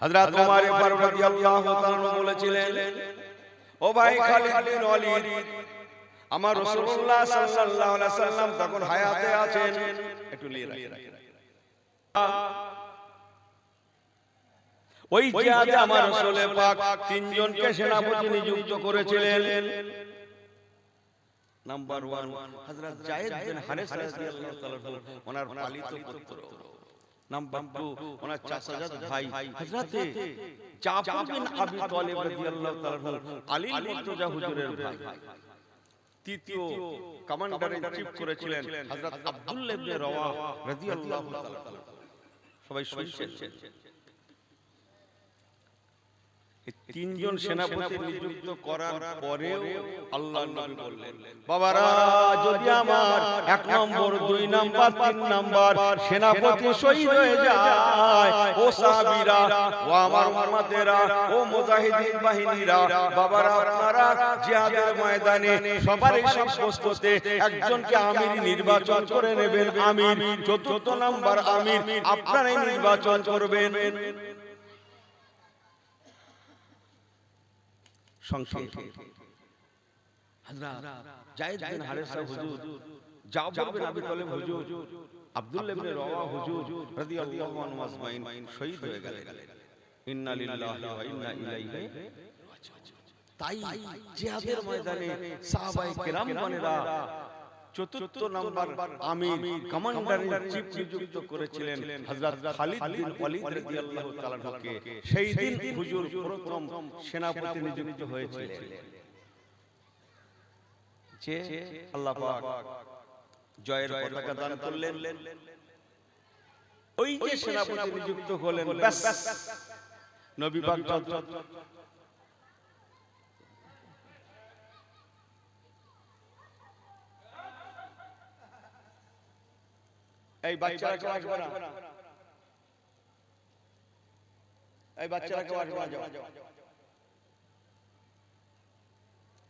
হযরত ওমর ফারুক রাদিয়াল্লাহু তাআলা বলেছিলেন, ও ভাই খালিদ বিন ওয়ালিদ, আমার রাসূলুল্লাহ সাল্লাল্লাহু আলাইহি সাল্লাম তখন হায়াতে আছেন, একটু নিয়ে রাখেন। ওই জিহাদে আমার রাসূল পাক তিনজনকে সেনাপতি নিযুক্ত করেছিলেন। নাম্বার 1 হযরত যায়েদ বিন হারিস রাদিয়াল্লাহু তাআলা ওনার পালিত পুত্র। নাম্বার 2 ওনার চাচাজাত ভাই হযরত জাফর বিন আবি তালিব রাদিয়াল্লাহু তাআলা আলী মুর্তজা হুজুরের ভাই। তৃতীয় কমান্ডার ইন চিফ করেছিলেন হযরত আব্দুল্লাহ ইবনে রাওয়াহ রাদিয়াল্লাহু তাআলা। সবাই শুনছেন? তিনজন সেনাপতি নিযুক্ত করার পরেও আল্লাহর নবী বললেন, বাবারা যদি আমার 1 নম্বর 2 নম্বর 3 নম্বর সেনাপতি শহীদ হয়ে যায়, ও সাহাবীরা, ও আমার উম্মতেরা, ও মুজাহিদিন বাহিনীরা, বাবারা আপনারা জিহাদের ময়দানে সবারই সব বস্তুতে একজনকে আমির নির্বাচন করে নেবেন। আমির, চতুর্থ নম্বর আমির আপনারাই নির্বাচন করবেন। সংক্ষেপে হযরত যায়েদ বিন হারিস হুজুর, জাফর বিন আবি তালিব হুজুর, আব্দুল্লাহ ইবনে রাওয়াহ হুজুর রাদিয়াল্লাহু আনহু আজমাইন শহীদ হয়ে গেলেন। ইন্না লিল্লাহি ওয়া ইন্না ইলাইহি রাজিউন। তাই জিহাদের ময়দানে সাহাবায়ে কেরামগণেরা চতুর্থ নম্বর আমির কমান্ডার ইন চিফ নিযুক্ত করেছিলেন হযরত খালিদ বিন ওয়ালিদ রাদিয়াল্লাহু তাআলা কে। সেই দিন হুজুর প্রথম সেনাপতি নিযুক্ত হয়েছিলেন, যে আল্লাহ পাক জয়ের পতাকা দান করলেন। ওই যে সেনাপতি নিযুক্ত হলেন, ব্যাস নবী পাক এই বাচ্চারা কেউ আসবে না, এই বাচ্চারা কেউ আসবে না, যাও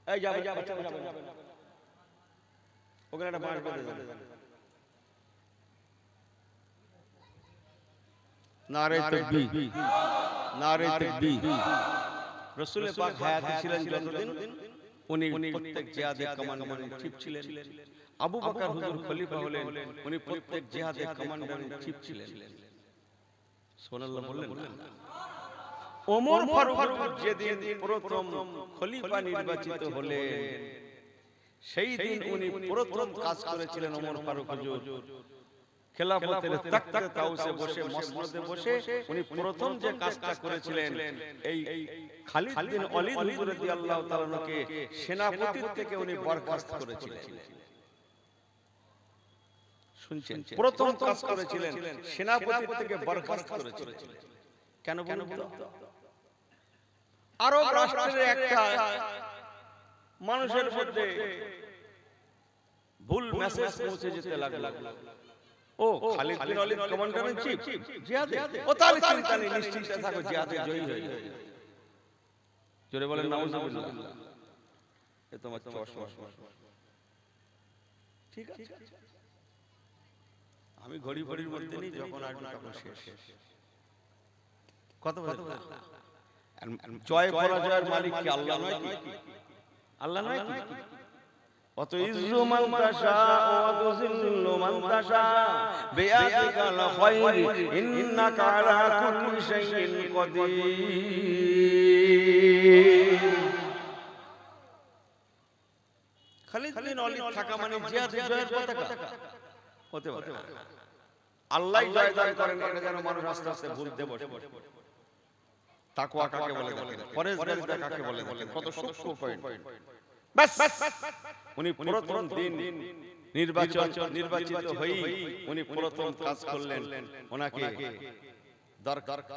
এই যাবে, বাচ্চারা যাবে ওখানে একটা বাঁশ বেঁধে দেন। নারে তাকবীর, নারে তাকবীর। রাসূল পাক হায়াতে ছিলেন যতদিন, উনি প্রত্যেক জিহাদে কমান্ডার ইন চিফ ছিলেন। আবু বকর হুজুর খলিফা হলেন, উনি প্রত্যেক জিহাদে কমান্ডার ইন চিফ ছিলেন। সুবহানাল্লাহ বললেন না? ওমর ফারুক যেদিন প্রথম খলিফা নির্বাচিত হলেন, সেই দিন উনি প্রথম কাজ করেছিলেন ওমর ফারুক হুজুর খেলাফতের তাখতে তাউসে বসে, মসনদে বসে উনি প্রথম যে কাজটা করেছিলেন, এই খালিদ বিন ওয়ালিদ হুজুর রাদিয়াল্লাহু তাআলা কে সেনাপতির থেকে উনি বরখাস্ত করেছিলেন। শুনছেন? প্রথম কাজ করেছিলেন, সেনাপতির থেকে বরখাস্ত করেছিলেন। কেন বলুন তো? আরব রাষ্ট্রের একটা মানুষের মধ্যে ভুল মেসেজ পৌঁছে যেতে লাগলো, ও খালিদ বিন ওয়ালিদ কমান্ডার ইন চিফ জিহাদে, ও তাহলে চিন্তা নেই, নিশ্চিন্তে থাকো, জিহাদে জয়ী হয়ে যাবে। জোরে বলেন নাউজুবিল্লাহ। এ তোমার চশমা, ঠিক আছে? আমি ঘড়ি ঘড়ির মধ্যে নেই, যখন আসবে তখন শেষ। কত বলে জয় পরাজয়ের মালিক কি আল্লাহ নয় কি? আল্লাহ নয় কি? অত ইজ্জু মান তাশা ওয়া তুযিল্লু মান তাশা বিয়াদিকাল খায়র ইন্নাকা আলা কুল্লি শাইইন কাদির। খালিদ বিন ওয়ালিদ থাকা মানে জিহাদ জয়ের পতাকা হতে পারে। আল্লাহ জয় দান করেন, এটা যেন মানুষ আস্তে আস্তে ভুলতে বসে। তাকওয়া কাকে বলে দেখেন, পরহেজগারিতা কাকে বলে দেখেন, কত সূক্ষ্ম পয়েন্ট। বাস উনি প্রথম দিন নির্বাচিত হই উনি প্রথম কাজ করলেন, ওনাকে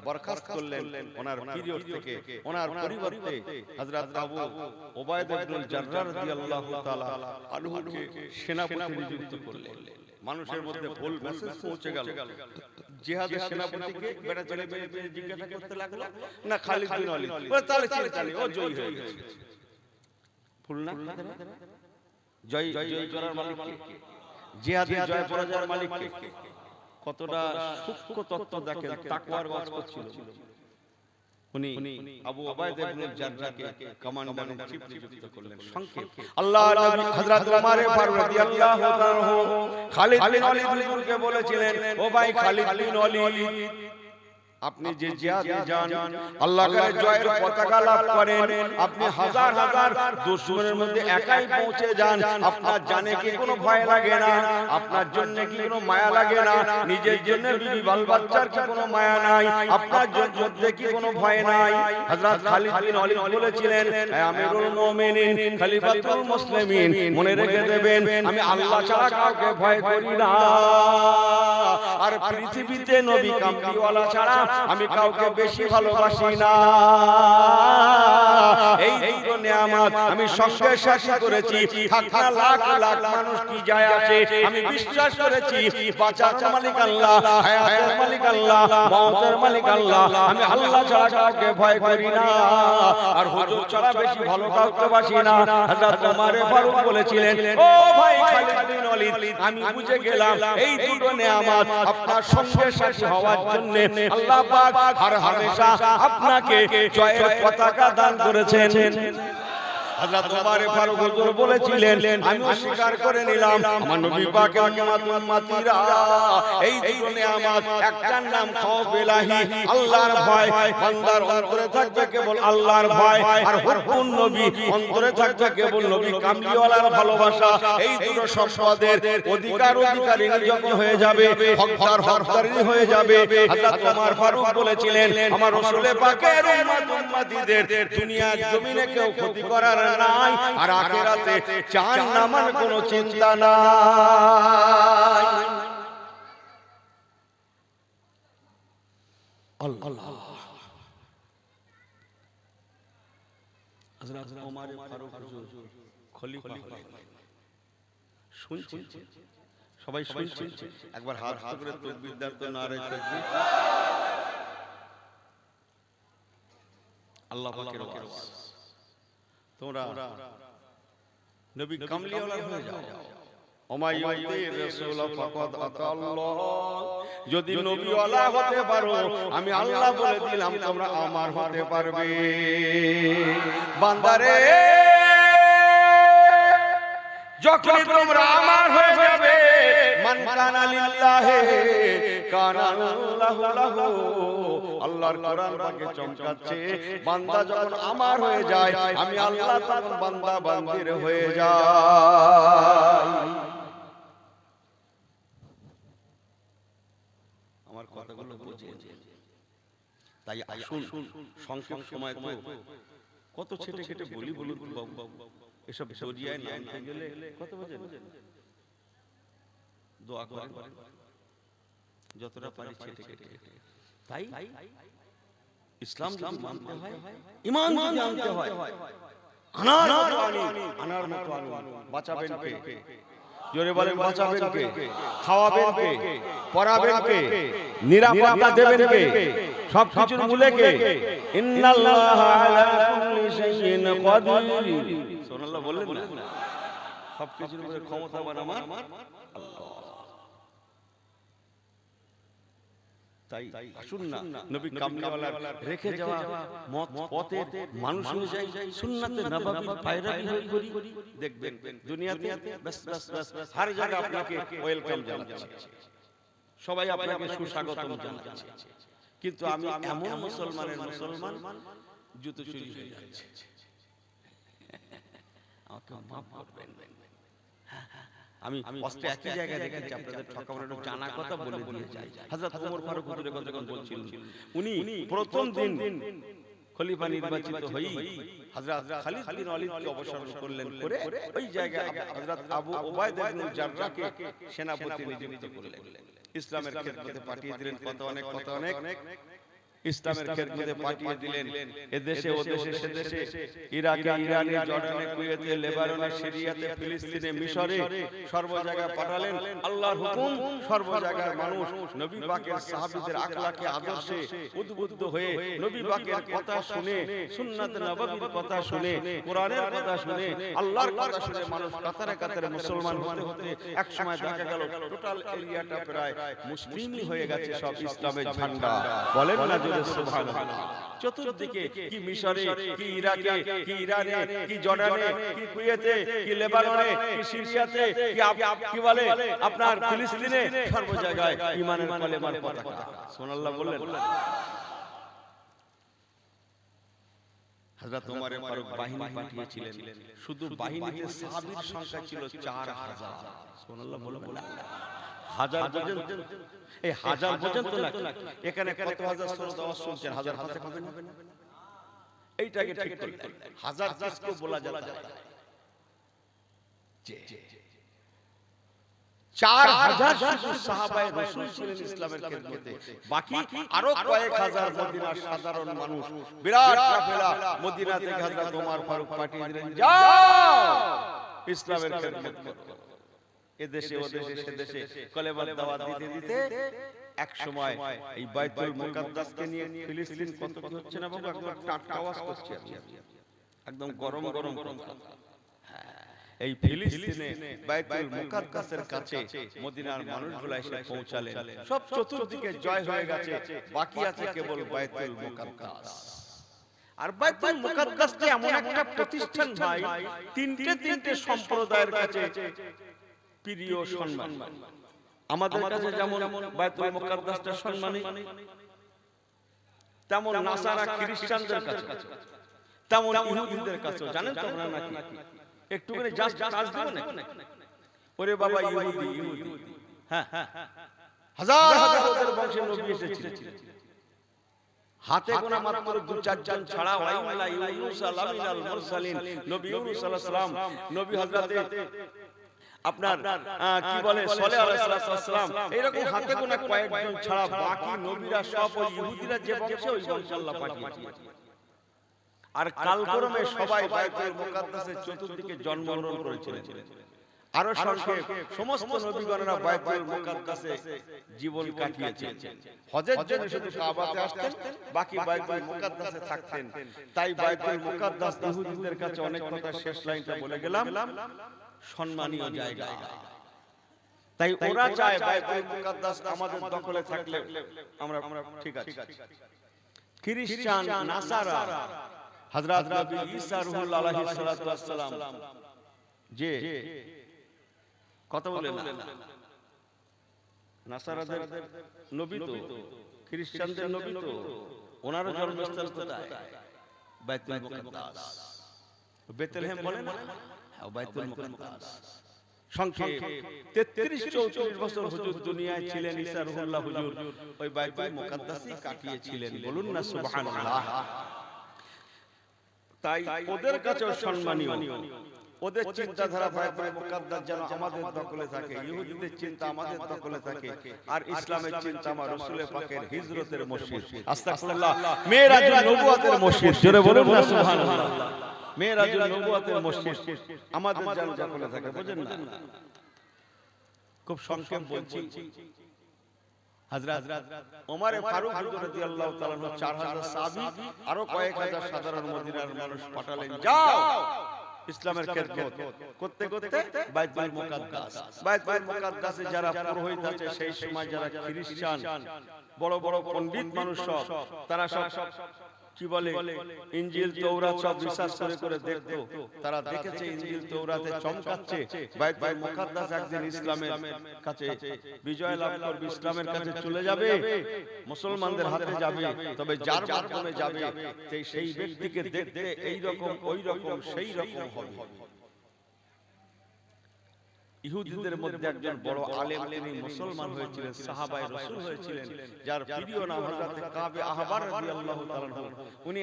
বরখাস্ত করলেন ওনার পিরিয়ড থেকে। ওনার পরিবর্তে হযরত আবু উবাইদা ইবনুল জাররাহ রাদিয়াল্লাহু তাআলা আনহুকে সেনাপতি নিযুক্ত করলেন। মানুষের মধ্যে ভুল মেসেজ পৌঁছে গেল। জিহাদের সেনাপতিকে বেটা চলে জিজ্ঞাসা করতে লাগলো, না খালিদ বিন ওয়ালিদ, বলে তাহলে চিন্তা নেই, ও জয়ী হয়ে গেছে। ভুল না? জয় করার মালিক কে? জিহাদে জয় পরাজয়ের মালিক কে? কতটা সূক্ষ্ম তত্ত্ব দেখেন, তাকওয়ার ওয়াজ করছিল। উনি আবু উবাইদা ইবনে জাররাহকে কমান্ডার ইন চিফ নিযুক্ত করলেন। সংক্ষেপ আল্লাহর নবী হযরত ওমর ফারুক রাদিয়াল্লাহু তাআলা খালিদ বিন ওয়ালিদ হুজুরকে বলেছিলেন, ও ভাই খালিদ বিন ওয়ালিদ, আপনি যে জিহাদে যান, আল্লাহ করে জয়ের পতাকা লাভ করেন, আপনি হাজার হাজার দুশমনের মধ্যে একাই পৌঁছে যান, আপনার জানে কি কোনো ভয় লাগে না? আপনার জন্য কি কোনো মায়া লাগে না? নিজের জন্য বিবি বাল বাচ্চার কি কোনো মায়া নাই? আপনার যুদ্ধে কি কোনো ভয় নাই? হযরত খালিদ বিন ওয়ালিদ বলেছিলেন, হে আমিরুল মুমিনিন, খলিফাতুল মুসলিমিন, মনে রেখে দেবেন, আমি আল্লাহ ছাড়া কাউকে ভয় করি না, আর পৃথিবীতে নবী কামলিওয়ালা ছাড়া আমি কাউকে বেশি ভালোবাসি না। এই দুটো নিয়ামত আমি সঙ্গে সাথে করেছি, থাকা লাখ লাখ মানুষ কি যায় আসে, আমি বিশ্বাস করেছি বাঁচার মালিক আল্লাহ, হায়াতের মালিক আল্লাহ, মওতের মালিক আল্লাহ, আমি আল্লাহ ছাড়া কাউকে ভয় করি না, আর হুজুর ছাড়া বেশি ভালো কাউকে বাসি না। হযরত ওমর ফারুক বলেছিলেন, ও ভাই খালিদ বিন ওয়ালিদ, আমি বুঝে গেলাম এই দুটো নিয়ামত আপনার সঙ্গে সাথী হওয়ার জন্য আল্লাহ পাক হর হামেশা আপনাকে জয়ের পতাকা দান করেছেন। হযরত ওমর ফারুক হুজুর বলেছিলেন, আমি স্বীকার করে নিলাম আমার নবী পাকের উম্মতিরা এই দুটো নিয়ামত, একটার নাম খাউফ ইলাহি, আল্লাহর ভয়, বান্দার অন্তরে থাকবে কেবল আল্লাহর ভয়, আর হুব্বুন নবী, অন্তরে থাকবে কেবল নবী কামলিওয়ালার ভালোবাসা। এই দুটো সম্পদের অধিকারী যখন হয়ে যাবে, হকদারি হয়ে যাবে, হযরত ওমর ফারুক বলেছিলেন, আমার রাসূল পাকের উম্মতিদের দুনিয়ার জমিনে কেউ ক্ষতি করার নাই, আর আখিরাতে জাহান্নামের কোনো চিন্তা নাই। আল্লাহ হযরত ওমর ফারুক হুজুর খলিফা হলেন। শুনছেন সবাই, শুনছেন? একবার হাত করে তাকবীর দাও তো, নারে তাকবীর। আল্লাহ পাকের ওয়াজ, তোমরা নবী কামলিওয়ালা হয়ে যাও। ওমাইয়ুতি রাসূল ফাকাদ আতাল্লাহ, যদি নবীওয়ালা হতে পারো, আমি আল্লাহ বলে দিলাম তোমরা আমার হতে পারবে। বান্দারে, যখন তোমরা আমার হয়ে যাবে, মান কানা লিল্লাহি কানা আল্লাহু লাহু, আল্লাহর কোরআন পাকে চমকাচ্ছে, বান্দা যখন আমার হয়ে যায়, আমি আল্লাহ তখন বান্দা বান্দির হয়ে যায়। আমার কথাগুলো বুঝেন? তাই আসুন, সংক্ষেপ সময় তো কত ছেটে কেটে বলি বলুন বাবু, এসব জড়িয়ায় নামতে গেলে কত বোঝেন? দোয়া করেন যতটা পারি ছেটে কেটে। তাই ইসলাম যদি মানতে হয়, ঈমান যদি আনতে হয়, আনার মতো আনুন। বাঁচাবেন কে? জোরে বলেন, বাঁচাবেন কে? খাওয়াবেন কে? পড়াবেন কে? নিরাপত্তা দেবেন কে? সব কিছুর মূলে কে? ইন্নাল্লাহা আলা কুল্লি শাইইন কাদির। সুবহানাল্লাহ বললেন না? সব কিছুর উপরে ক্ষমতাবান আমার আল্লাহ। তাই আসুন না, নবী কামলিওয়ালার রেখে যাওয়া পথের মানুষ অনুযায়ী সুন্নাতে নববীর পায়রাবি করি। দেখবেন দুনিয়াতে বাস হর জায়গা আপনাকে ওয়েলকাম জানাচ্ছে, সবাই আপনাকে সুস্বাগতম জানাচ্ছে, কিন্তু আমি এমন মুসলমান জুতো চুরি হয়ে যাচ্ছে। আমাকে মাফ করবেন, আমি অস্ত্র একই জায়গায় রেখেছি, আপনাদের ঠকানোর একটু জানা কথা বলে দিয়ে যাই। হযরত ওমর ফারুক হুজুরের কথা যখন বলছিলেন, উনি প্রথম দিন খলিফা নির্বাচিত হই হযরত খালিদ বিন ওয়ালিদকে অবসর করলেন, করে ওই জায়গায় হযরত আবু উবাইদা ইবনে জাররাহকে সেনাপতি নিযুক্ত করলেন, ইসলামের খেদমতে পাঠিয়ে দিলেন। কত অনেক ইসলামের খেদমতে পাঠিয়ে দিলেন, এদেশে ওদেশে সেদেশে, ইরাকে, ইরানে, জর্ডানে, কুয়েতে, লেবাননে, সিরিয়াতে, ফিলিস্তিনে, মিশরে, সর্ব জায়গায় পাঠালেন। আল্লাহর হুকুম, সর্ব জায়গার মানুষ নবী পাকের সাহাবীদের আখলাকে আদর্শে উদ্বুদ্ধ হয়ে নবী পাকের কথা শুনে, সুন্নাত নববীর কথা শুনে, কোরআনের কথা শুনে, আল্লাহর কথা শুনে মানুষ কাতারে কাতারে মুসলমান হতে হতে এক সময় দেখা গেল টোটাল এরিয়াটা প্রায় মুসলিমই হয়ে গেছে, সব ইসলামের ঝান্ডা। বলেন না জোরে সুবহানাল্লাহ। চতুর্দিকে কি মিশরে, কি ইরাকে, কি ইরানে, কি জর্ডানে, কি কুয়েতে, কি লেবাননে, কি সিরিয়াতে, কি বলে আপনার ফিলিস্তিনে, সর্ব জায়গায় ঈমানের কালেমার পতাকা। সুবহানাল্লাহ বললেন। হযরত ওমর ফারুক বাহিনী পাঠিয়েছিলেন, শুধু বাহিনীতে সাহাবীর সংখ্যা ছিল 4000। সুবহানাল্লাহ বললেন। হাজার পর্যন্ত, এই হাজার পর্যন্ত না, এখানে কত হাজার শ্রোতা আওয়াজ শুনছেন, হাজার হাতে হবে না? এইটাকে ঠিক করতে হাজার কিসকে বলা যায়? 4000 শুধু সাহাবায়ে রাসূল ছিলেন ইসলামের খেদমতে, বাকি আরো কয়েক হাজার মদিনার সাধারণ মানুষ, বিরাট কাফেলা মদিনা থেকে হযরত ওমর ফারুক পাঠিয়ে দিলেন, যাও ইসলামের খেদমত করো। এদেশে ওদেশে সেদেশে কলেমার দাওয়াত দিতে দিতে এক সময় এই বাইতুল মুকাদ্দাসকে নিয়ে ফিলিস্তিন কত কি হচ্ছে না বাবু, একদম টাটকা আওয়াজ করছে, একদম গরম গরম কথা। এই ফিলিস্তিনে বাইতুল মুকাদ্দাসের কাছে মদিনার মানুষগুলো এসে পৌঁছালেন, সব চতুর্দিকে জয় হয়ে গেছে, বাকি আছে কেবল বাইতুল মুকাদ্দাস। আর বাইতুল মুকাদ্দাসটা এমন একটা প্রতিষ্ঠান ভাই, তিনটে সম্প্রদায়ের কাছে প্রিয় সম্মান। আমাদের কাছে যেমন বাইতুল মুকাদ্দাসটা সম্মানী, তেমন নাসারা খ্রিস্টানদের কাছে, তেমন ইহুদিদের কাছে। জানেন তো আপনারা নাকি? একটুখানি জাস্ট কাজ দিব না, ওরে বাবা ইহুদি, হ্যাঁ হাজার হাজার ওদের বংশে নবী এসেছিলেন, হাতে গোনা মাত্র 2-4 জন ছাড়া ওয়াইলা ইউনুস আলামিনাল মুরসালিন, নবী ইউনুস আলাইহিস সালাম, নবী হযরতে আপনার কি বলে সালেহ আলাইহিস সালাম, এরকম হাতে গোনা কয়েকজন ছাড়া বাকি নবীরা সব ওই ইহুদিরা যে বংশে, ওই বংশে আল্লাহ পাঠিয়েছেন। আর কালক্রমে সবাই বাইতুল মুকাদ্দাসের চতুর্দিকে জন্মগ্রহণ করেছিলেন। আরো সংক্ষেপ, সমস্ত নবীগণরা বাইতুল মুকাদ্দাসে জীবন কাটিয়েছেন। হজের জন্য শুধু কাবাতে আসতেন, বাকি বাইতুল মুকাদ্দাসে থাকতেন। তাই বাইতুল মুকাদ্দাস ইহুদিদের কাছে অনেক কথা, শেষ লাইনটা বলে গেলাম, সম্মানীয় জায়গা। তাই ওরা চায় বাইতুল মুকাদ্দাস আমাদের দখলে থাকলে আমরা ঠিক আছে। খ্রিস্টান, নাসারা, হযরত নবী ঈসা রূহুল্লাহ আলাইহিস সালাতু ওয়াস সালাম যে কথা বলেন না, নাসারাদের নবী তো, খ্রিস্টানদের নবী তো, ওনার জন্মস্থান কোথায়? বাইতুল মুকাদ্দাস, বেথলেহেম বলেন না, বাইতুল মুকাদ্দাস। সংক্ষেপ 33-34 বছর হুজুর দুনিয়ায় ছিলেন, ঈসা রূহুল্লাহ হুজুর ওই বাইতুল মুকাদ্দাসই কাটিয়েছিলেন। বলুন না সুবহানাল্লাহ। তাই ওদের কাছেও সম্মানীয়, ওদের চিন্তাধারা বাইতুল মুকাদ্দাস যেন আমাদের দখলে থাকে, ইহুদিদের চিন্তা আমাদের দখলে থাকে, আর ইসলামের চিন্তা আমার রাসূলের পাকের হিজরতের মসজিদ, আস্তাগফিরুল্লাহ, মেরাজুন নবুয়তের মসজিদ, জোরে বলুন না সুবহানাল্লাহ, মেরাজুন নবুয়তের মসজিদ আমাদের যেন দখলে থাকে। বুঝেন না? খুব সংক্ষেপ বলছি। হযরত ওমর ফারুক রাদিয়াল্লাহু তাআলা 4000 সাহাবী, আরো কয়েক হাজার সাধারণ মদিনার মানুষ পাঠালেন, যাও ইসলামের খেদমত করতে করতে বাইতুল মুকাদ্দাস। বাইতুল মুকাদ্দাসে যারা পুরোহিত আছে, সেই সময় যারা খ্রিস্টান বড় বড় পণ্ডিত মানুষ, সব তারা সব কি বলে ইনজিল তৌরাত সব রিসার্চ করে করে দেখতো। তারা দেখেছে ইনজিল তৌরাতে চমকাচ্ছে, বাইতুল মুকাদ্দাস একদিন ইসলামের কাছে বিজয় লাভ করবে, ইসলামের কাছে চলে যাবে, মুসলমানদের হাতে যাবে। তবে যার মাধ্যমে যাবে সেই ব্যক্তিকে দেখতে এই রকম ওই রকম সেই রকম হবে। ইহুদিদের মধ্যে একজন বড় আলেম, তিনি মুসলমান হয়েছিলেন, সাহাবায়ে রাসূল হয়েছিলেন, যার প্রিয় নাম হযরত কাব আহবার রাদিয়াল্লাহু তাআলা। উনি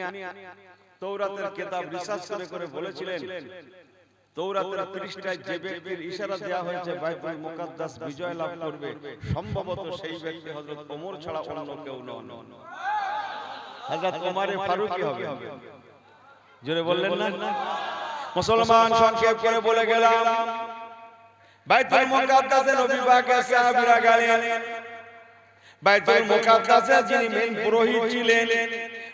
তৌরাতের কিতাব রিসার্চ করে করে বলেছিলেন, তৌরাতের পৃষ্ঠায় যে ব্যক্তির ইশারা দেয়া হয়েছে বাইতুল মুকাদ্দাস বিজয় লাভ করবে, সম্ভবত সেই ব্যক্তি হযরত ওমর ছাড়া অন্য কেউ নন, হযরত ওমর ফারুকই হবে। জোরে বললেন না? মুসলমান সংক্ষেপ করে বলে গেলাম, বাইতুল মুকাদ্দাসে নবী পাকের সাহাবীরা গেলেন। বাইতুল মুকাদ্দাসে যিনি মেন পুরোহিত ছিলেন,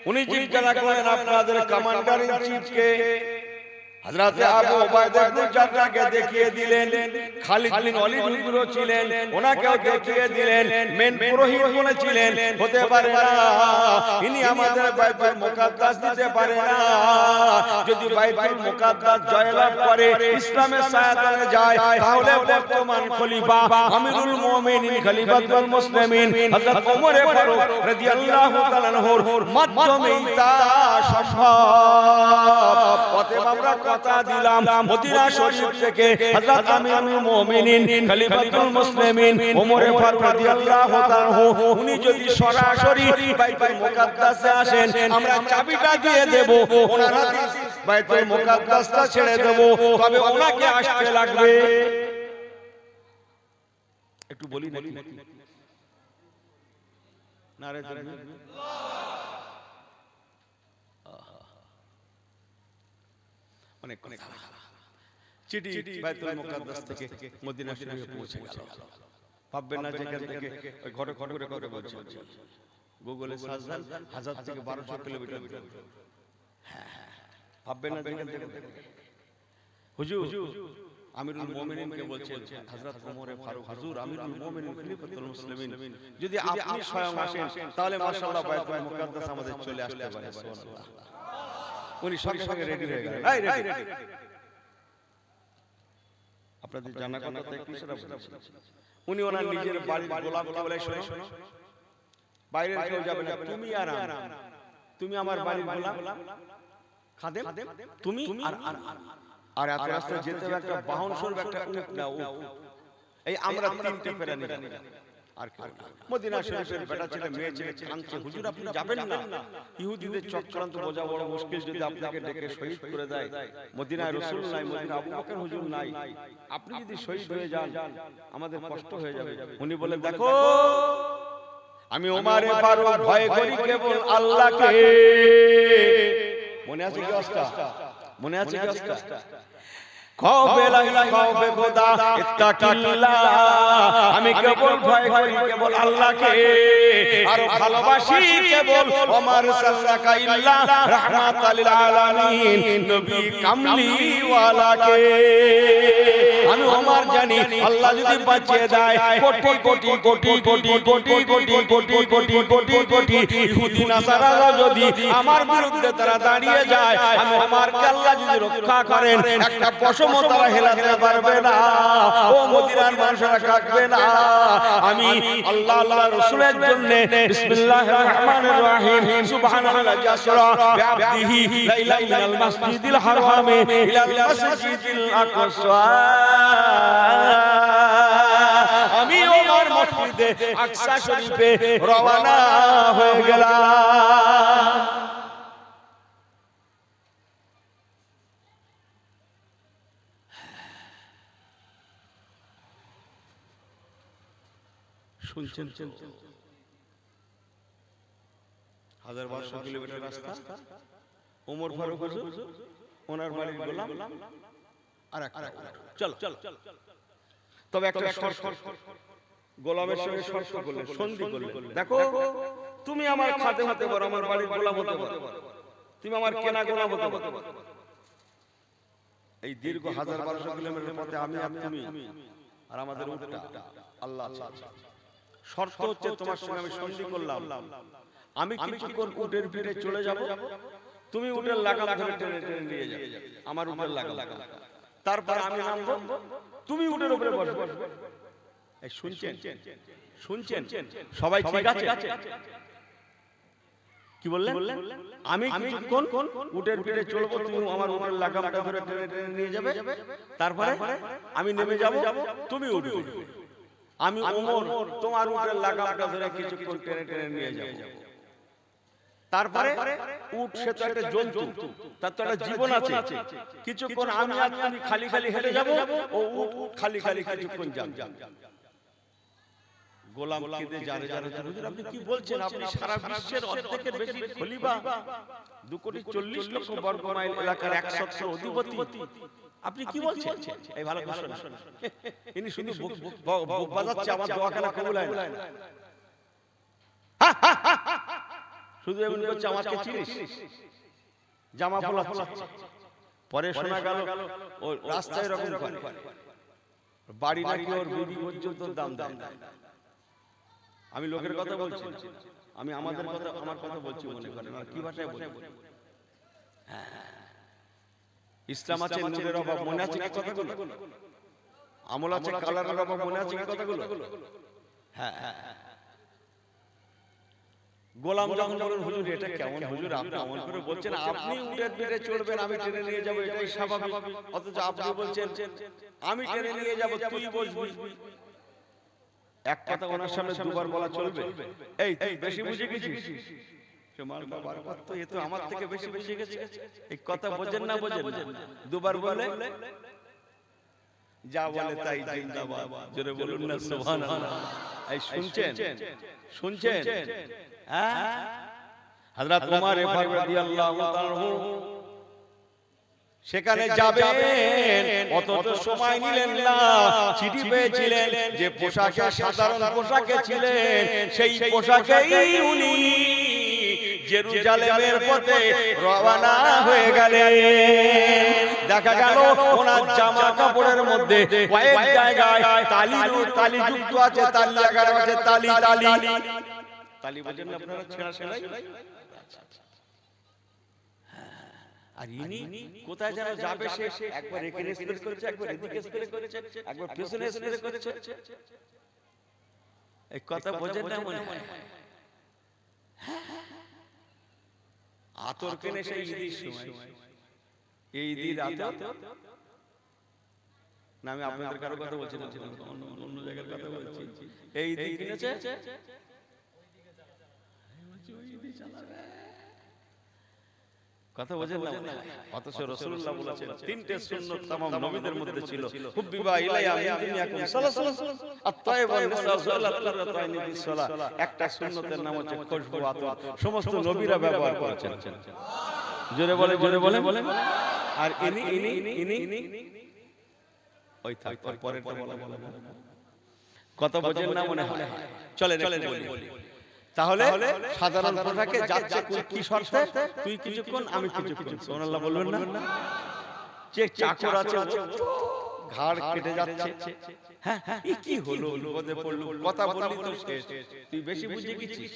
উনি জিজ্ঞাসা করেন, আপনাদের কমান্ডার ইন চিফ কে? হযরত আবু উবাইদা ইবনে জাররাহকে দেখিয়ে দিলেন, খালিদ বিন ওয়ালিদ হুজুরও ছিলেন, ওনাকেও দেখিয়ে দিলেন। মেন পুরোহিত বলেছিলেন হতে পারে না, ইনি আমাদের বাইতুল মুকাদ্দাস দিতে পারে না। যদি বাইতুল মুকাদ্দাস জয়লাভ করে, ইসলামের ছায়াতলে যায়, তাহলে বর্তমান খলিফা আমিরুল মুমিনিন খলিফাতুল মুসলিমিন হযরত ওমর ফারুক রাদিয়াল্লাহু তাআলা আনহুর মাধ্যমেই তা সম্ভব। অতএব আমরা কথা দিলাম, মদিনা শরীফ থেকে হযরত আমিরুল মুমিনিন খলিফাতুল মুসলিমিন ওমর ফারুক রাদিয়াল্লাহু তাআলা আনহু উনি যদি সরাসরি বাইতুল মুকাদ্দাসে আসেন, আমরা চাবিটা দিয়ে দেব, ওনার হাতে বাইতুল মুকাদ্দাসটা ছেড়ে দেব, তবে ওনাকে আসতে লাগবে। একটু বলি নাকি নারে তাকবীর, অনেক অনেক চিঠি বাইতুল মুকাদ্দাস থেকে মদিনা শরীফে পৌঁছে গেল। ভাববেন না যেখান থেকে ঘরে ঘরে করে করে বলছে, গুগলে সার্চ দেন 1000 থেকে 1200 কিলোমিটার। হ্যাঁ, ভাববেন না যেখান থেকে। হুজুর আমিরুল মুমিনিনকে বলছেন হযরত ওমর ফারুক, হুজুর আমিরুল মুমিনিন খলিফাতুল মুসলিমিন, যদি আপনি স্বয়ং আসেন তাহলে মাশাআল্লাহ বাইতুল মুকাদ্দাস আমাদের চলে আসতে পারে। সুবহানাল্লাহ। উনি সঙ্গে সঙ্গে রেডি হয়ে গেলেন। এই রেডি। আপনাদের জানা কথা তো একটু সেটা বলছি। উনি ওনার নিজের বাড়ির গোলামকে বলে, শোনো, বাইরের কেউ যাবে না, তুমি আর আমি, তুমি আমার বাড়ির গোলাম খাদেম, তুমি আর এত রাস্তা যেতে হবে, একটা বাহন সরবে, একটা উট নাও, এই আমরা তিনটে ফেরা নিলাম। আর মদিনা শরীফের বেটা ছেলে মেয়ে ছেলে কাঁদছে, হুজুর আপনি যাবেন না, ইহুদিদের চক্রান্ত বোঝা বড় মুশকিল, যদি আপনাকে ডেকে শহীদ করে দেয়, মদিনায় রাসূল নাই, মদিনা আবু বকর হুজুর নাই, আপনি যদি শহীদ হয়ে যান আমাদের কষ্ট হয়ে যাবে। উনি বলেন, দেখো আমি ওমরে ফারুক ভয় করি কেবল আল্লাহকে। মনে আছে কি অবস্থা? মনে আছে কি অবস্থা? আমি কেবল ভয় করি কেবল আল্লাহকে, আর ভালোবাসি কেবল ওমর সাল্লাকা ইল্লা রাহমাতাল লিল আলামিন নবী কামলিওয়ালাকে। আমি ওমর জানি আল্লাহ যদি বাঁচিয়ে দেয়, কোটি কোটি কোটি কোটি কোটি কোটি কোটি কোটি কোটি কোটি ইহুদি নাসারারা যদি আমার বিরুদ্ধে তারা দাঁড়িয়ে যায়, আমি ওমরকে আল্লাহ যদি রক্ষা করেন, একটা পশম তারা হেলাতে পারবে না, ও মদিনার মানুষরা কাঁদবে না। আমি আল্লাহ আল্লাহ রাসূলের জন্য বিসমিল্লাহির রহমানির রহিম সুবহানাল্লাযী আসরা বিআবদিহি লাইলা মিনাল মাসজিদিল হারামি ইলাল মাসজিদিল আকসা, আমি ওমর মসজিদে আকসা শরীফে রওনা হয়ে গেলাম। শুনছেন? 1200 কিলোমিটার রাস্তা, ওমর ফারুক হুজুর ওনার বাড়ির গোলাম আর একটা, চলো তবে একটা শর্ত, গোলামের সঙ্গে শর্ত করলেন, সন্ধি করলেন, দেখো তুমি আমার খাদেম হতে পারো, আমার বাড়ির গোলাম হতে পারো, তুমি আমার কেনা গোলাম হতে পারো। এই দীর্ঘ 1200 কিলোমিটার পথে আমি আর তুমি আর আমাদের উটটা আল্লাহ আল্লাহ। শর্ত হচ্ছে তোমার সঙ্গে আমি সন্ধি করলাম, আমি কিছুক্ষণ উটের পিঠে চলে যাব, তুমি উটের লাগাম ধরে টেনে টেনে নিয়ে যাবে, আমার উটের লাগাম, তারপর আমি নামবো, তুমি উটের উপরে বসবে। এই শুনছেন? শুনছেন সবাই? ঠিক আছে? কি বললেন? আমি কিছুক্ষণ উটের পিঠে চলবো, তুমি আমার উটের লাগামটা ধরে টেনে টেনে নিয়ে যাবে, তারপরে আমি নেমে যাব, তুমি উঠবে, আমি ওমর তোমার উটের লাগামটা ধরে কিছুক্ষণ টেনে টেনে নিয়ে যাব। তারপরে উট সে তো একটা জন্তু, তার তো একটা জীবন আছে, কিছুক্ষণ আমি আর তুমি খালি খালি হেঁটে যাব, ও উট খালি খালি কিছুক্ষণ যাবে। গোলাম কেঁদে জানে জানে, হুজুর আপনি কি বলছেন? আপনি সারা বিশ্বের অর্ধেকের বেশি খলিফা, 2,40,00,000 বর্গ মাইল এলাকার 100 অধিপতি, আপনি কি বলছেন? এই ভালো করে শুনুন, ইনি শুধু বুক বাজাচ্ছে, আমার দোয়াখানা কবুল হয় না, শুধু এমন করছে আমাকে চিনিস, জামা খোলাচ্ছে, পরে শোনা গেল ও রাস্তায় এরকম করে, বাড়ি নাকি ওর বিবি পর্যন্ত দাম দেয়। আমি লোকের কথা বলছি, আমি আমাদের কথা, আমার কথা বলছি, মনে করেন কি ভাষায় বলছি। ইসলাম আছে নূরের অভাব, মনে আছে কি কথাগুলো? আমল আছে কালারের অভাব, মনে আছে কি কথাগুলো? হ্যাঁ, গোলাম যখন বলেন হুজুর এটা কেমন হুজুর, আপনি এমন করে বলছেন, আপনি উটের পিঠে চড়বেন, আমি টেনে নিয়ে যাব, এটাই স্বাভাবিক। অথচ আপনি বলছেন আমি টেনে নিয়ে যাব, তুই বসবি। এক কথা ওনার সামনে দুবার বলা চলবে? এই তুই বেশি বুঝে গেছিস, এ তো আমার থেকে বেশি বুঝে গেছে, এই কথা বোঝেন না? বোঝেন না? দুবার বলে যা বলে তাই জিন্দাবাদ, জোরে বলুন না সুবহানাল্লাহ। এই শুনছেন, শুনছেন? হ্যাঁ, হযরত ওমর ফারুক রাদিয়াল্লাহু তাআলা সেখানে যাবেন, অত সময় নিলেন না। চিঠি পেয়েছিলেন যে পোশাকে, সাধারণ পোশাকে ছিলেন, সেই পোশাকেই উনি জেরুজালেমের পথে রওনা হয়ে গেলেন। দেখা গেল ওনার জামা কাপড়ের মধ্যে কয়েক জায়গায় তালি যুক্ত আছে, তালি লাগানো আছে, তালি তালি তালি বোঝেন না আপনারা? ছেঁড়া সেলাই। আর ইনি কোথায় যেন যাবে, সে একবার এখানে স্প্রে করেছে, একবার এদিকে স্প্রে করেছে, একবার পিছনে স্প্রে করেছে। এই কথা বোঝেন না মনে হয়? আতর কিনে সেই ঈদের সময়, এই ঈদের আতর না, আমি আপনাদের কারো কথা বলছি না, অন্য জায়গার কথা বলছি। এই ঈদ কিনেছে, কথা বোঝেন না? অথচ রাসূলুল্লাহ বলেছেন তিনটে সুন্নাত তামাম নবীদের মধ্যে ছিল। হুব্বিবা ইলাইয়া মিন দুনিয়াকুম সালাসালাম আত-তাইয়্যিবান নিসা সাল্লাল্লাহু তাআলা বিস-সালাহ। একটা সুন্নতের নাম হচ্ছে খুশবু আতর, সমস্ত নবীরা ব্যবহার করেছেন। জোরে বলে, জোরে বলে। আর ইনি ওই থাক, পরেরটা বলা কথা বোঝেন না মনে হয়? চলেন বলি। তাহলে সাধারণ পোশাকে যাচ্ছে কি শর্তে? তুই কিছুক্ষণ, আমি কিছুক্ষণ। সুবহানাল্লাহ বলবেন না? যে চাকর আছে ঘাড় কেটে যাচ্ছে, হ্যাঁ কি হলো, বিপদে পড়লো, কথা বললি তো শেষ, তুই বেশি বুঝে গেছিস।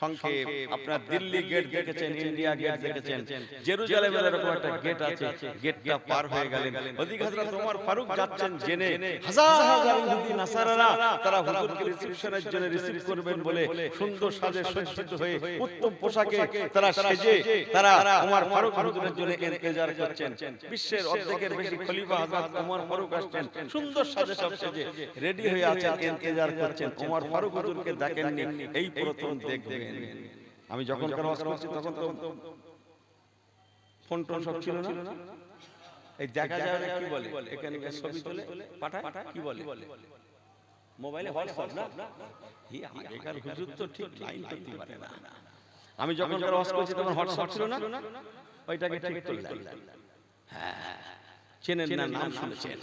সংক্ষেপ, আপনার দিল্লি গেট দেখেছেন, ইন্ডিয়া গেট দেখেছেন, জেরুজালেমের এরকম একটা গেট আছে, গেটটা পার হয়ে গেলেন, ওদিকে হযরত ওমর ফারুক যাচ্ছেন, জেনে হাজার হাজার ইহুদি নাসারারা তারা হুজুরকে রিসেপশনের জন্য রিসিভ করবেন বলে সুন্দর সাজে সজ্জিত হয়ে উত্তম পোশাকে তারা সেজে তারা ওমর ফারুক হুজুরের জন্য ইন্তজার করছেন। বিশ্বের অর্ধেকের বেশি খলিফা হযরত ওমর ফারুক আসছেন, সুন্দর সাজে সব সেজে রেডি হয়ে আছেন, ইন্তজার করছেন। ওমর ফারুক হুজুরকে দেখেননি, এই প্রথম দেখবেন। আমি যখন ওয়াজ করছি তখন তো ফোন টোন সব ছিল না। এই দেখা যায় না, কি বলে এখানে ছবি তুলে পাঠায়, কি বলে মোবাইলে হোয়াটসঅ্যাপ না, আগেকার হুজুর তো ঠিক লাইন করতে পারে না। আমি যখন ওয়াজ করছি তখন হোয়াটসঅ্যাপ ছিল না, ওইটাকে ঠিক করলেন। হ্যাঁ, চেনেন না, নাম শুনেছেন,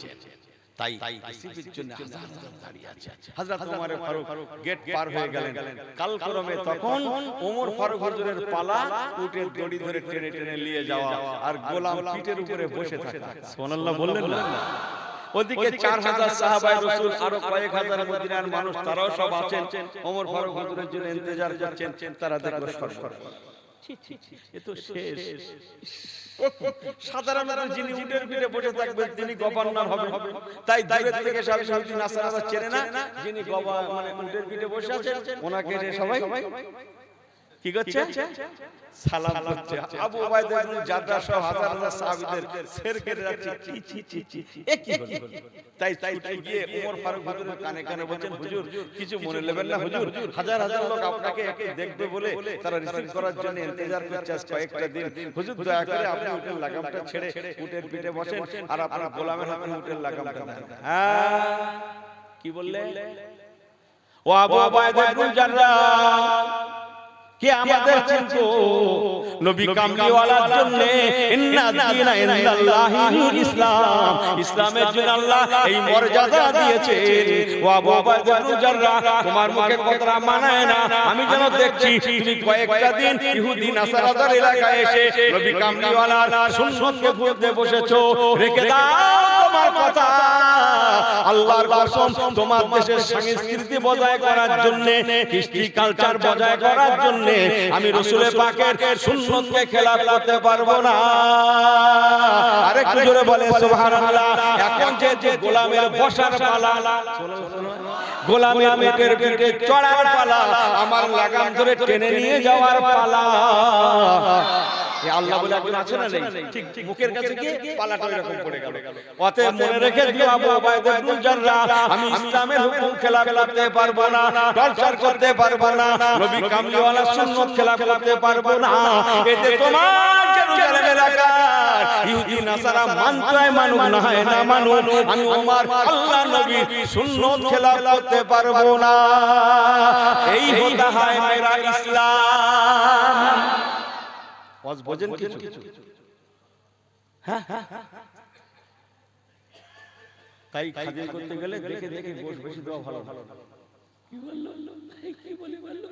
তাই রিসিভের জন্য হাজার হাজার দাঁড়িয়ে আছে। হযরত ওমর ফারুক গেট পার হয়ে গেলেন। কালক্রমে তখন ওমর ফারুক হুজুরের পালা উটের দড়ি ধরে টেনে টেনে নিয়ে যাওয়া, আর গোলাম পিঠের উপরে বসে থাকা। সুবহানাল্লাহ বললেন না? ওদিকে 4000 সাহাবায়ে রাসূল, আরো কয়েক হাজার মদিনার মানুষ, তারাও সব আছেন, ওমর ফারুক হুজুরের জন্য ইন্তজার করছেন। তারা দেখলো সরকার, এ তো শেষ। সাধারণত যিনি উটের পিঠে বসে থাকবেন তিনি গভর্নর হবেন, তাই দূরের থেকে সব ইহুদি নাসারারা চেনে না যিনি মানে উটের পিঠে বসে আছেন, ওনাকে সবাই কি করছে? সালাম করছে। আবু উবাইদা ইবনে জাররাহ সহ হাজার হাজার সাহাবীদের সের কেটে যাচ্ছে, এ কি হলো? তাই ছুটে গিয়ে ওমর ফারুক হুজুরের কানে কানে বলেন, হুজুর কিছু মনে নেবেন না, হুজুর হাজার হাজার লোক আপনাকে একে দেখবে বলে তারা রিসিভ করার জন্য ইন্তজার করছে আজ কয়েকটা দিন। হুজুর দয়া করে আপনি উটের লাগামটা ছেড়ে উটের পিঠে বসেন, আর আপনার গোলামের হাতে উটের লাগামটা দেন। হ্যাঁ, কি বললে? ও আবু উবাইদা ইবনে জাররাহ, কে আমাদের চিনতো নবী কামলিওয়ালার জন্য ইন্না দীনা ইনদাল্লাহিল ইসলাম, ইসলামের জন্য আল্লাহ এই মর্যাদা দিয়েছেন। ও আবু উবাইদা ইবনে জাররাহ, তোমার মুখে কথা মানায় না, আমি যেন দেখছি তুমি কয়েকটা দিন ইহুদি নাসারাদের এলাকায় এসে নবী কামলিওয়ালার সুন্নতকে ভুলতে বসেছো, রেখে দাও তোমার কথা। আল্লাহর কসম, তোমার দেশের সংস্কৃতি বজায় করার জন্য, কৃষ্টি কালচার বজায় করার জন্য আমি রাসূল পাকের সুন্নতকে খেলাফ করতে পারবো না। আরেকটু জোরে বলে সুবহানাল্লাহ। এখন যে গোলামের বসার পালা, গোলামের পেটের পিঠে চড়ার পালা, আমার লাগাম ধরে টেনে নিয়ে যাওয়ার পালা। এই আল্লাহ বলে একজন আছে না নেই? ঠিক মুখের কাছে গিয়ে পালাটা এরকম পড়ে গেল। অতএব মনে রেখে দিও আবু উবাইদা ইবনে জাররাহ, আমি ইসলামের হুকুম খেলাফ করতে পারবো না, টর্চার করতে পারবো না, নবী কামলিওয়ালা সুন্নাত খেলাফ করতে পারবো না। এতে তোমার জেরুজালেম এলাকার ইহুদি নাসারা মানতায় মানুক না হয় না মানুক, আমি আমার আল্লাহ নবী সুন্নাত খেলাফ করতে পারবো না। এই হোতা হয় মেরা ইসলাম। ওয়াজ বোঝেন কিছু? হ্যাঁ, তাই খাদির করতে গেলে দেখে দেখে গোশ বেশি দেওয়া ভালো। কি বললো, কি বলে বললো,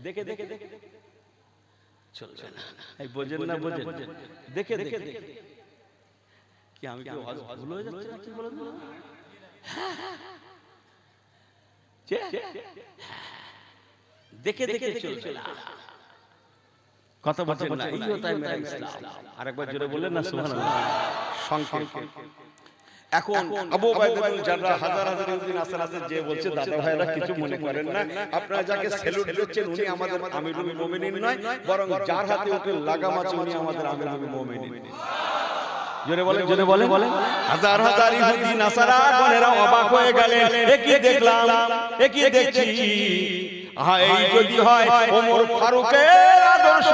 দেখে দেখে দেখে চলবে না। এই বোঝেন না, বোঝেন, দেখে দেখে কি আমি কি ওয়াজ ভুল হয়ে যাচ্ছে না? কি বলেন? দেখে দেখে চলবে না, কথা বলছেন না। এই হতা है मेरा ইসলাম। আরেকবার জোরে বললেন না সুবহানাল্লাহ। সংক্ষেপে এখন আবু উবাইদা ইবনে জাররাহ হাজার হাজার ইহুদি নাসারাদের যে বলছে, দাদা ভাইরা কিছু মনে করেন না, আপনারা যাকে স্যালুট দিচ্ছেন উনি আমাদের আমিরুল মুমিনিন নয়, বরং যার হাতে ওকে লাগাম আছে উনি আমাদের আমিরুল মুমিনিন। জোরে বলেন, জোরে বলেন। হাজার হাজার ইহুদি নাসারা গণেরা অবাক হয়ে গেলেন, এ কি দেখলাম, এ কি দেখছি। এই যদি হয় ওমর ফারুকের আদর্শ,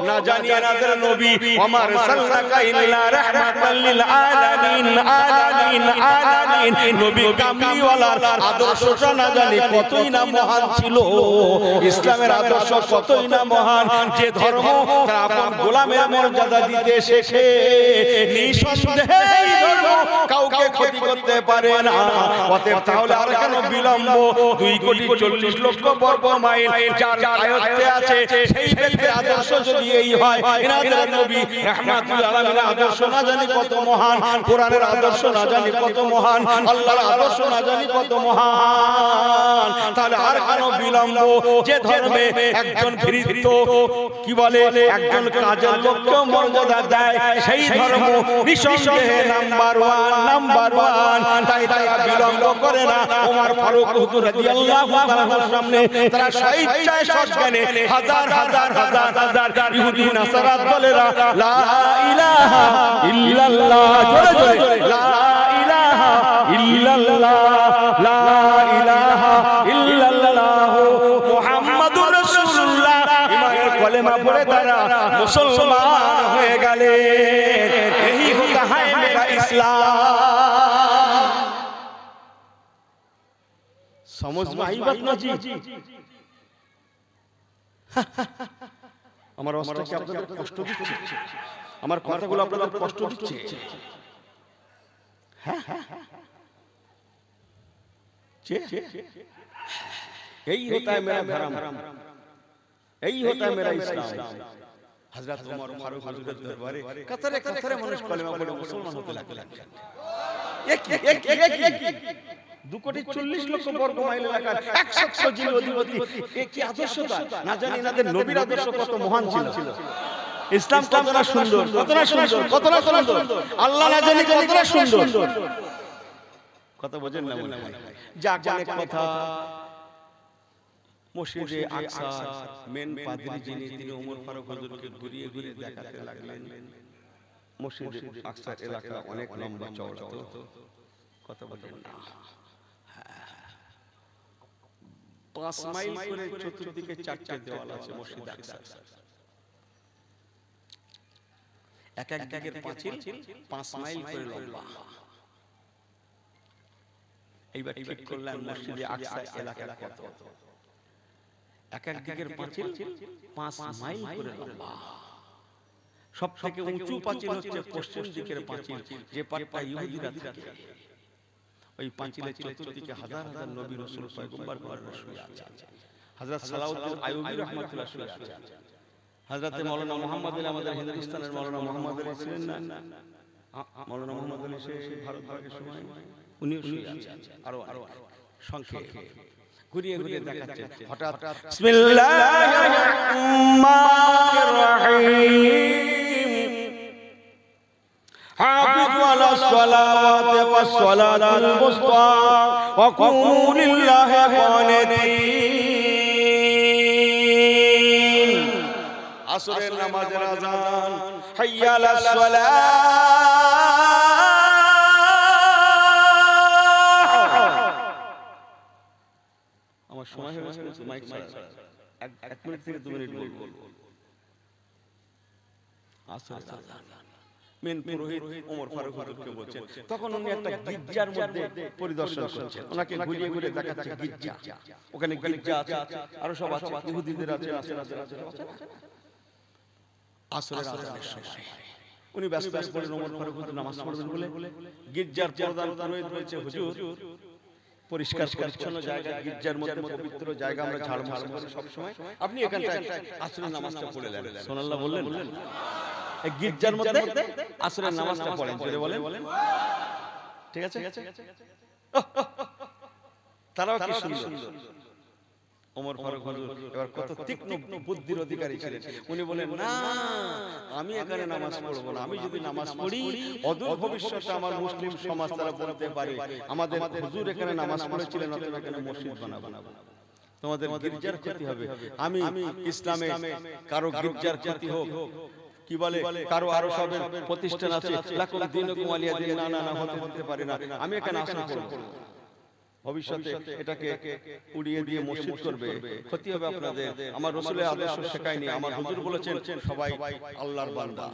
না জানি এনাদের নবী ওমর সাল্লাল্লাহু ইল্লা রাহমাতাল লিল আলামিন, আলামিন, আলামিন, নবী কামলিওয়ালার আদর্শটা না জানি কতই না মহান ছিল। ইসলামের আদর্শ কতই না মহান, যে ধর্ম তার আপন গোলামের মর্যাদা দিতে শেখে, নিঃসন্দেহে এই ধর্ম কাউকে ক্ষতি করতে পারে না। অতএব তাহলে আর কেন বিলম্ব? 2,40,00,000 বর্গ মাইল যার আয়ত্তে আছে সেই ব্যক্তির আদর্শ যদি এই হয়, এনাদের নবী রাহমাতুল আলামিনের আদর্শ না জানি কত মহান, কোরআনের আদর্শ না জানি কত মহান, আল্লাহর আদর্শ না জানি কত মহান, তাহলে আর কেন বিলম্ব? যে ধর্মে একজন ভৃত্য কি বলে একজন কাজের লোককে মর্যাদা দেয়, সেই ধর্ম নিঃসন্দেহে নাম্বার ওয়ান, নাম্বার ওয়ান। তাই তারা বিলম্ব করে না। ওমর ফারুক হুজুর রাদিয়াল্লাহু তাআলার সামনে তারা স্বেচ্ছায় সজ্ঞানে হাজার হাজার হাজার হাজার ইহুদি নাসারা দলেরা লা ইলাহা ইল্লাল্লাহ, জোরে জোরে লা ইলাহা ইল্লাল্লাহ, লা ইলাহা ইল্লাল্লাহ মুহাম্মাদুর রাসূলুল্লাহ ইমানের কলেমা পড়ে তারা মুসলমান হয়ে গেলেন। এই হোতা হ্যায় মেরা ইসলাম। समझ में आई बात ना जी? আমার অবস্থা কি আপনাদের কষ্ট দিচ্ছে? আমার কথাগুলো আপনাদের কষ্ট দিচ্ছে? হ্যাঁ, यही होता है मेरा धर्म, यही होता है मेरा इस्लाम। हजरत उमर फारूक हुजूर दरबारे कतरे कतरे মানুষ কলেমা পড়ে মুসলমান হতে লাগলেন। এক 2,40,00,000 বর্গ মাইল এলাকার 100 জন অধিপতি, এ কি আদর্শতা? না জানি এনাদের নবীর আদর্শ কত মহান ছিল, ইসলাম কতটা সুন্দর, কতটা সুন্দর, কতটা সুন্দর, আল্লাহ না জানি কতটা সুন্দর। কথা বোঝেন না মনে হয়? যাক অনেক কথা। মসজিদে আকসা মেন পাদ্রী যিনি, তিনি ওমর ফারুক হুজুরকে ঘুরিয়ে ঘুরিয়ে দেখাতে লাগলেন। মসজিদে আকসার এলাকা অনেক লম্বা চওড়া, তো কথা বোঝেন না। 5 মাইল করে চতুর্দিকে 4টে দেওয়াল আছে মসজিদ আকসার। এক এক দিকের পাঁচিল 5 মাইল করে লম্বা। এইবার ঠিক করলাম মসজিদে আকসা এলাকা কত। এক এক দিকের পাঁচিল 5 মাইল করে লম্বা। সব থেকে উঁচু পাঁচিল হচ্ছে পশ্চিম দিকের পাঁচিল, যে পাটটা ইহুদিরা থাকে। ওই পাঁচিলের চতুর্দিকে হাজার হাজার নবী রাসূল পয়গম্বর শুয়ে আছে। হযরত সালাউদ্দিন আইয়ুবী রাহমাতুল্লাহ শুয়ে আছে। হযরত মাওলানা মুহাম্মদ আলী, আমাদের হিন্দুস্তানের মাওলানা মুহাম্মদ আলী ছিলেন না, মাওলানা মুহাম্মদ আলী সে ভারত ভাগের সময় উনিও শুয়ে আছেন। আরো সংক্ষেপে ঘুরিয়ে ঘুরিয়ে দেখাচ্ছে। হঠাৎ বিসমিল্লাহির রহমানির রহিম, হাফিজু আলাস সালাওয়াতি ওয়াস সালাতুল মুস্তা ওয়া কুমু লিল্লাহি কানিতিন। আসরের নামাজের আযান, হাইয়া আলাস সালাহ। আমার সময় হয়ে গেছে, মাইক ছাড়া 1 মিনিট থেকে 2 মিনিট বলবো। আসরের আযান মেন পুরোহিত ওমর ফারুক হুজুরকে বলছেন, তখন উনি একটা গির্জার মধ্যে পরিদর্শন করছেন। ওনাকে ঘুরিয়ে ঘুরিয়ে দেখাচ্ছে গির্জা, ওখানে গির্জা আছে, আরো সব আছে, ইহুদিদের আছে। আসরের আযানের সময় উনি ব্যস্ত হয়ে পড়লেন, ওমর ফারুক হুজুর নামাজ পড়বেন বলে। গির্জার প্রধান পুরোহিত বলছে, হুজুর পরিষ্কার পরিচ্ছন্ন জায়গা, গির্জার মধ্যে পবিত্র জায়গা, আমরা ঝাড়ু করি সব সময়, আপনি এখানটায় আসরের নামাজটা পড়ে নেন। সুবহানাল্লাহ বললেন। এই গির্জার মধ্যে আসরের নামাজটা পড়েন, জোরে বলেন। ঠিক আছে? তারাও কি সুন্দর। ওমর ফারুক হুজুর এবার কত তীক্ষ্ণ বুদ্ধির অধিকারী ছিলেন। উনি বলেন, না আমি এখানে নামাজ পড়ব না। আমি যদি নামাজ পড়ি, অদূর ভবিষ্যতে আমার মুসলিম সমাজ তারা বলতে পারে আমাদের হুজুর এখানে নামাজ পড়েছিলেন, অথবা এখানে মসজিদ বানাবো। তোমাদের গির্জার ক্ষতি হবে। আমি ইসলামে কারো গির্জার ক্ষতি হোক, কি বলে কারো আরো সবের প্রতিষ্ঠান আছে, লাকুম দীনুকুম ওয়ালিয়া দিন, না না না হতে দিতে পারে না। আমি এখানে আসর করব। ভবিষ্যতে এটাকে উড়িয়ে দিয়ে মসজিদ করবে, ক্ষতি হবে আপনাদের। আমার রাসূলের আদর্শ শেখায়নি। আমার হুজুর বলেছেন সবাই আল্লাহর বান্দা।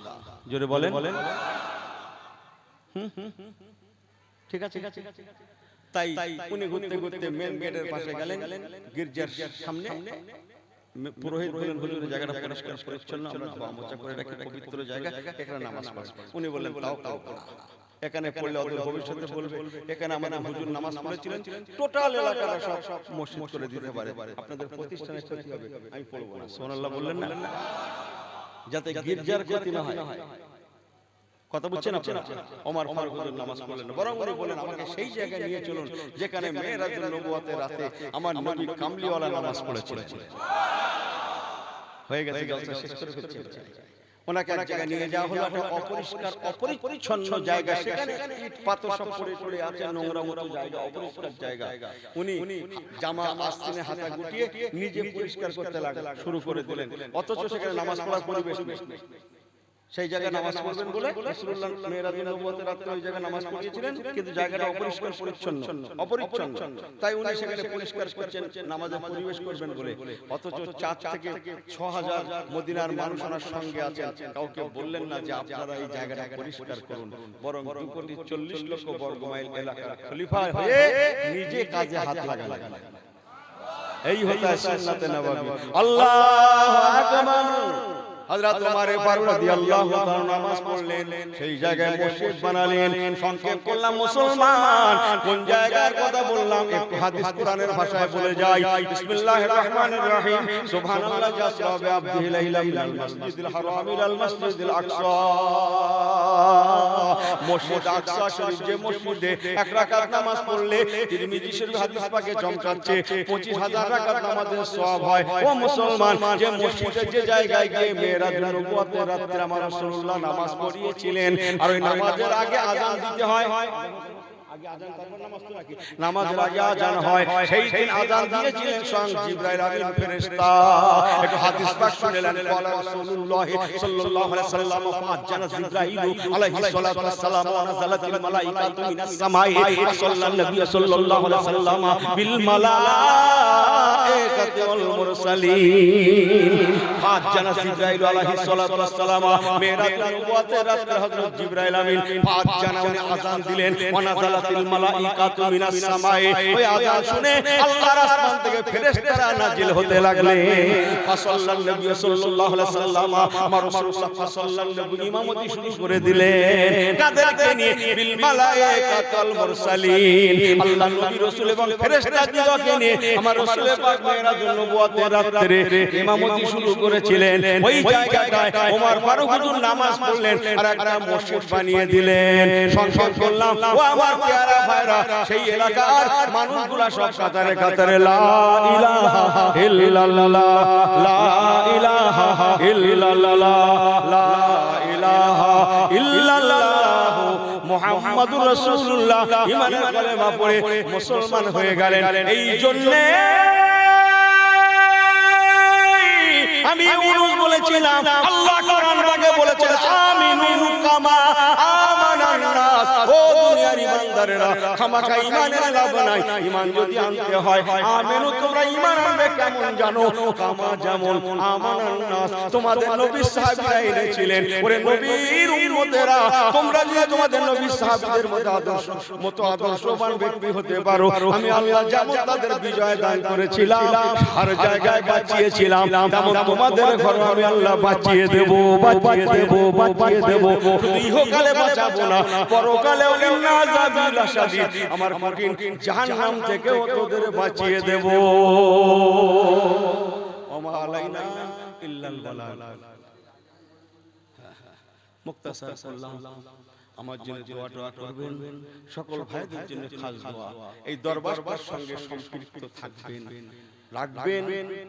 জোরে বলেন। ঠিক আছে? তাই উনি ঘুরতে ঘুরতে মেন গেটের পাশে গেলেন, গির্জার সামনে। পুরোহিত বলেন, হুজুরের জায়গাটা পরিষ্কার পরিচ্ছন্ন, আমরা ধোয়া মোছা করে রাখি, পবিত্র জায়গা, এখানে নামাজ পড়ব। উনি বললেন, তাও এখানে পড়লে অদূর ভবিষ্যতে বলবে এখানে আমাদের হুজুর নামাজ পড়েছিলেন, টোটাল এলাকাটা সব মসজিদ করে দিতে পারে, আপনাদের প্রতিষ্ঠানের ক্ষতি হবে, আমি পড়ব না। সুবহানাল্লাহ বললেন না? যাতে গির্জার ক্ষতি না হয়। কথা বুঝছেন আপনারা? ওমর ফারুক হুজুর নামাজ পড়লেন, বরং উনি বলেন, আমাকে সেই জায়গায় নিয়ে চলুন যেখানে মেরাজুন নবুয়তের রাতে আমার নবী কামলিওয়ালা নামাজ পড়েছিলেন। হয়ে গেছে, জলসা শেষ করে ফেলছি। ওনাকে এক জায়গায় নিয়ে যাওয়া হলো, একটা অপরিষ্কার অপরিচ্ছন্ন জায়গা, সেখানে ইট পাথর সব পড়ে পড়ে আছে, নোংরা মতো জায়গা, অপরিষ্কার জায়গা। উনি জামা আস্তিনে হাতা গুটিয়ে নিজে পরিষ্কার করতে শুরু করে দিলেন, অথচ সেখানে নামাজ পড়ার পরিবেশ নেই। সেই জায়গায় নামাজ পড়বেন বলে রাসূলুল্লাহ মেরাজুন নবুয়তের রাতে ওই জায়গায় নামাজ পড়িয়েছিলেন, কিন্তু জায়গাটা অপরিষ্কার অপরিচ্ছন্ন। তাই উনি সেখানে পরিষ্কার করছেন নামাজের পরিবেশ করবেন বলে। অথচ 4 থেকে 6000 মদিনার মানুষ ওনার সঙ্গে আছেন, কাউকে বললেন না যে আপনারা এই জায়গাটা পরিষ্কার করুন, বরং 2,40,00,000 বর্গমাইল এলাকার খলিফা হয়ে নিজে কাজে হাত লাগালেন। এই হলো সুন্নাতে নববী। আল্লাহু আকবার। হযরত ওমর ফারুক রাদিয়াল্লাহু তাআলা নামাজ পড়লেন, সেই জায়গায় মসজিদ বানালেন। সংক্ষেপ করলাম মুসলমান, কোন জায়গার কথা বললাম একটু হাদিস কোরআনের ভাষায় বলে যাই। বিসমিল্লাহির রহমানির রহিম। সুবহানাল্লাহ জাসরা বিআবদিহি লাইলাম মিনাল মাসজিদিল হারাম ইলাল মাসজিদিল আকসা। মসজিদ আকসা শরীফ, যে মসজিদে 1 রাকাত নামাজ পড়লে তিরমিজি শরীফ হাদিস পাকে চমকাচ্ছে 25,000 রাকাত নামাজের সওয়াব হয়। ও মুসলমান, যে মসজিদে যে জায়গায় গিয়ে মেরাজুন নবুয়তের রাতে আমার রাসূলুল্লাহ নামাজ পড়িয়েছিলেন, আর ওই নামাজের আগে আযান দিতে হয়, আগে আযান তারপর নামাজ তো নাকি, নামাজের আগে আযান হয়, সেই দিন আযান দিয়েছিলেন স্বয়ং জিবরাইল আমিন ফেরেশতা। একটু হাদিস পাক শুনলেন, বলা রাসূলুল্লাহ সাল্লাল্লাহু আলাইহি ওয়াসাল্লাম, ফাজ্জানা জিবরাইল আলাইহিস সালাতু ওয়াস সালাম ওয়া নাযালাতিল মালাইকাতু মিনাস সামাই সাল্লাল্লাহু নবী সাল্লাল্লাহু আলাইহি ওয়াসাল্লাম বিল মালাইকাতি ওয়াল মুরসালিন। ফাজ্জানা জিবরাইল আলাইহিস সালাতু ওয়াস সালাম মেরাজুন নবুয়তের রাতে হযরত জিবরাইল আমিন ফাজ্জানা উনি আযান দিলেন, ওয়া নাযালাত নাযালাতিল মালাইকাতু মিনাস সামায়ে, ওই আযান শুনে আল্লাহর আসমান থেকে ফেরেশতারা নাজিল হতে লাগলেন। ফাসাল্লাল্লাহু নবী সাল্লাল্লাহু আলাইহি ওয়াসাল্লাম, আমার রাসূলুল্লাহ সাল্লাল্লাহু ইমামতি শুরু করে দিলেন। কাদেরকে নিয়ে? বিল মালাইকাতুল মুরসালিন, আল্লাহ নবী রাসূল এবং ফেরেশতাদিগকে নিয়ে আমার রাসূল পাক মেরাজুন নবুয়তের রাতে ইমামতি শুরু করেছিলেন। ওই জায়গাটায় ওমর ফারুক হুজুর নামাজ পড়লেন আর একটা মসজিদ বানিয়ে দিলেন। সংসদ করলাম ও আমার পেয়ারা ভাইরা, সেই এলাকার মানুষগুলা সব কাতারে কাতারে লা ইলাহা ইল্লাল্লাহ, লা ইলাহা ইল্লাল্লাহ, লা ইলাহা ইল্লাল্লাহ মুহাম্মাদুর রাসূলুল্লাহ ঈমানের কালেমা পড়ে মুসলমান হয়ে গেলেন। এই জন্য আমি ইউনুস বলেছিলাম, আল্লাহ কোরআন পাকে বলেছেন আমিনু কামা আমানান নাস। ও দুনিয়ার ঈমানদারেরা, খামাখা ঈমানের লাভ নাই। ঈমান যদি আনতে হয় আমিনু, তোমরা ঈমান আনবে কেমন জানো? কামা যেমন আমানান নাস, তোমাদের নবী সাহাবীরা এনেছিলেন। ওরে নবীর উম্মতেরা, তোমরা যদি তোমাদের নবী সাহাবীদের মতো আদর্শবান ব্যক্তি হতে পারো, আমি আল্লাহ যেমন তাদের বিজয় দান করেছিলাম, হর জায়গায় বাঁচিয়েছিলাম, তেমন তোমাদের ঘর আমি আল্লাহ বাঁচিয়ে দেব, বাঁচিয়ে দেব, বাঁচিয়ে দেব। শুধু ইহকালে বাঁচাবো না, পরকালেও ইন্না আযাবিল শাদীদ, আমার কঠিন জাহান্নাম থেকেও তোদের বাঁচিয়ে দেব। ওমা আলাইনা ইল্লাল বালাগ। মুক্তাসার করলাম, আমার জন্য দোয়া করবেন, সকল ভাইদের জন্য খাস দোয়া। এই দরবারটার সঙ্গে সম্পৃক্ত থাকবেন, রাখবেন,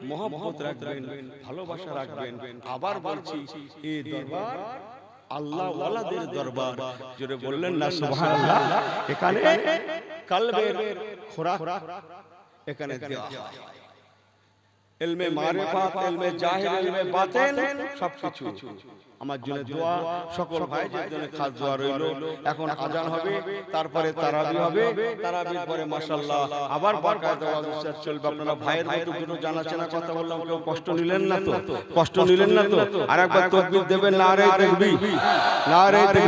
মহব্বত রাখবেন, ভালোবাসা রাখবেন। আবার বলছি, এই দরবার আল্লাহ ওয়ালাদের দরবার। জোরে বললেন না সুবহানাল্লাহ। এখানে কলবের খোরাক এখানে দেওয়া হয়। ইলমে মারিফাত, ইলমে জাহির, ইলমে বাতিন সবকিছু। আমার জন্য দোয়া, সকল ভাইদের জন্য খাস দোয়া রইল। এখন আজান হবে, তারপরে তারাবি হবে, তারাবির পরে মাশাআল্লাহ আবার বারকাত ওয়াজ চলবে। আপনারা ভাইয়ের মতো দুটো জানাশোনা কথা বললাম, কেউ কষ্ট নিলেন না তো? কষ্ট নিলেন না তো? আরেকবার তাকবীর দেবেন, নারে তাকবীর, নারে তাকবীর।